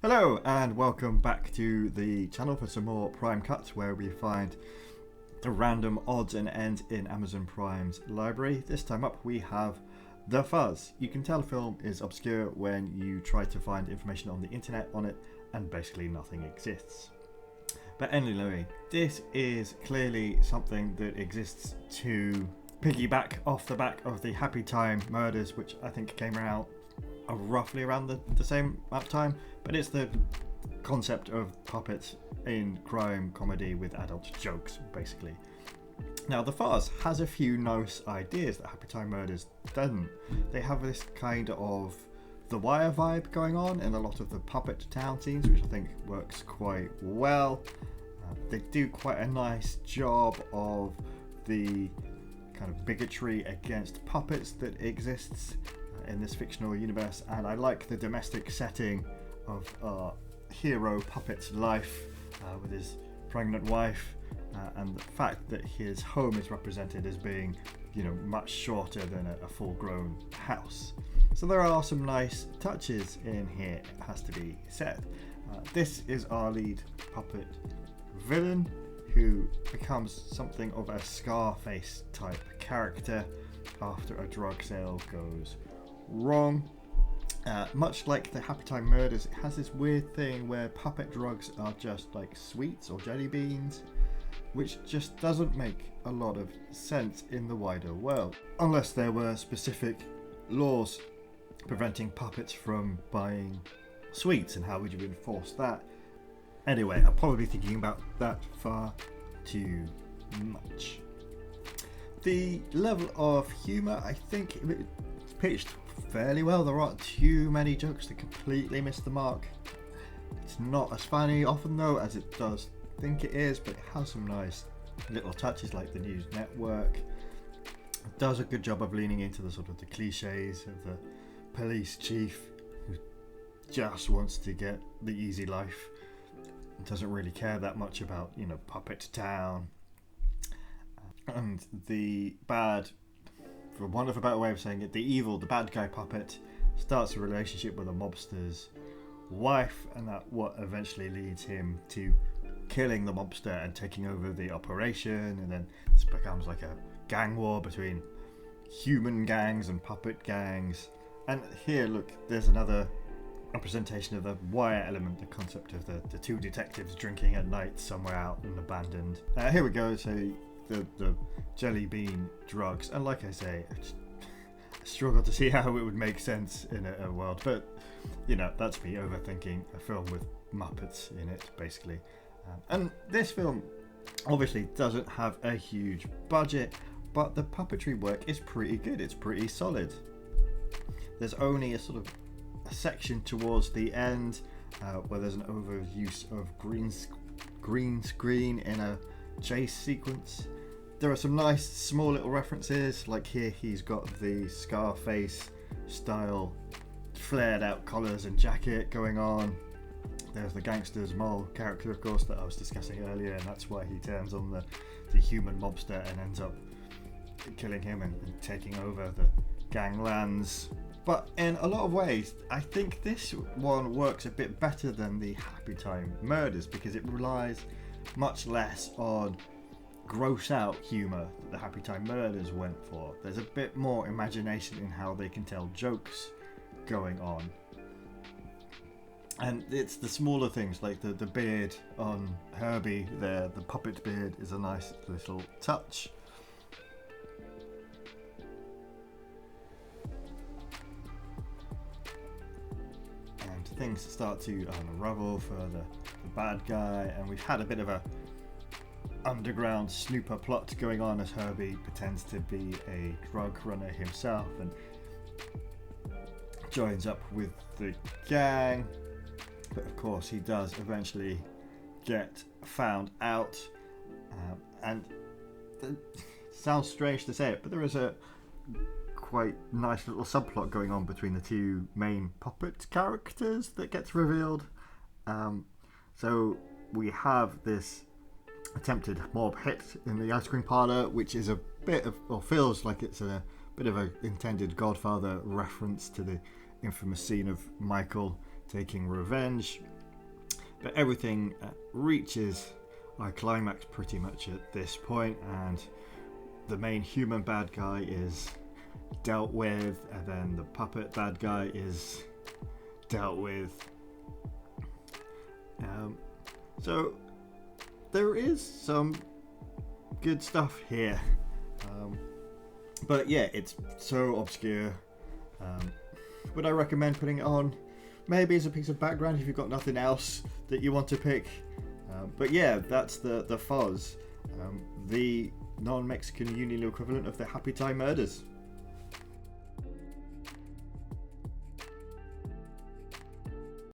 Hello and welcome back to the channel for some more Prime Cutz, where we find the random odds and ends in Amazon Prime's library. This time up we have The Fuzz. You can tell a film is obscure when you try to find information on the internet on it and basically nothing exists. But anyway, this is clearly something that exists to piggyback off the back of the Happytime Murders, which I think came out roughly around the same amount of time, but it's the concept of puppets in crime comedy with adult jokes, basically. Now, The Fuzz has a few nice ideas that Happytime Murders doesn't. They have this kind of The Wire vibe going on in a lot of the puppet town scenes, which I think works quite well. They do quite a nice job of the kind of bigotry against puppets that exists in this fictional universe, and I like the domestic setting of our hero puppet's life with his pregnant wife, and the fact that his home is represented as being, much shorter than a full-grown house. So there are some nice touches in here, it has to be said. This is our lead puppet villain, who becomes something of a Scarface type character after a drug sale goes wrong. Much like the Happytime Murders, it has this weird thing where puppet drugs are just like sweets or jelly beans, which just doesn't make a lot of sense in the wider world, unless there were specific laws preventing puppets from buying sweets, and how would you enforce that? Anyway, I'm probably thinking about that far too much. The level of humour, I think it's pitched fairly well. There aren't too many jokes that completely miss the mark. It's not as funny often though as it does think it is, but it has some nice little touches, like the news network. It does a good job of leaning into the sort of the cliches of the police chief who just wants to get the easy life and doesn't really care that much about, puppet town. And the bad, for want of a better way of saying it, the bad guy puppet starts a relationship with a mobster's wife, and that what eventually leads him to killing the mobster and taking over the operation, and then this becomes like a gang war between human gangs and puppet gangs. And here, look, there's another representation of the Wire element, the concept of the two detectives drinking at night somewhere out and abandoned. Here we go, so the jelly bean drugs, and like I say, I struggle to see how it would make sense in a world, but that's me overthinking a film with Muppets in it, basically. And this film obviously doesn't have a huge budget, but the puppetry work is pretty good, it's pretty solid. There's only a sort of a section towards the end where there's an overuse of green screen in a chase sequence. There are some nice small little references, like here he's got the Scarface style flared out collars and jacket going on. There's the gangster's mole character, of course, that I was discussing earlier, and that's why he turns on the human mobster and ends up killing him and taking over the ganglands. But in a lot of ways, I think this one works a bit better than the Happytime Murders, because it relies much less on gross out humour that the Happytime Murders went for. There's a bit more imagination in how they can tell jokes going on. And it's the smaller things, like the beard on Herbie there, the puppet beard is a nice little touch. And things start to unravel for the bad guy, and we've had a bit of a underground snooper plot going on as Herbie pretends to be a drug runner himself and joins up with the gang, but of course he does eventually get found out, and it sounds strange to say it, but there is a quite nice little subplot going on between the two main puppet characters that gets revealed. So we have this attempted mob hit in the ice cream parlour, which is a bit of, or feels like it's a bit of a intended Godfather reference to the infamous scene of Michael taking revenge. But everything reaches a climax pretty much at this point, and the main human bad guy is dealt with, and then the puppet bad guy is dealt with. So there is some good stuff here, but yeah, it's so obscure. Would I recommend putting it on? Maybe as a piece of background if you've got nothing else that you want to pick. But yeah, that's the Fuzz, the non-Mexican Union equivalent of the Happytime Murders.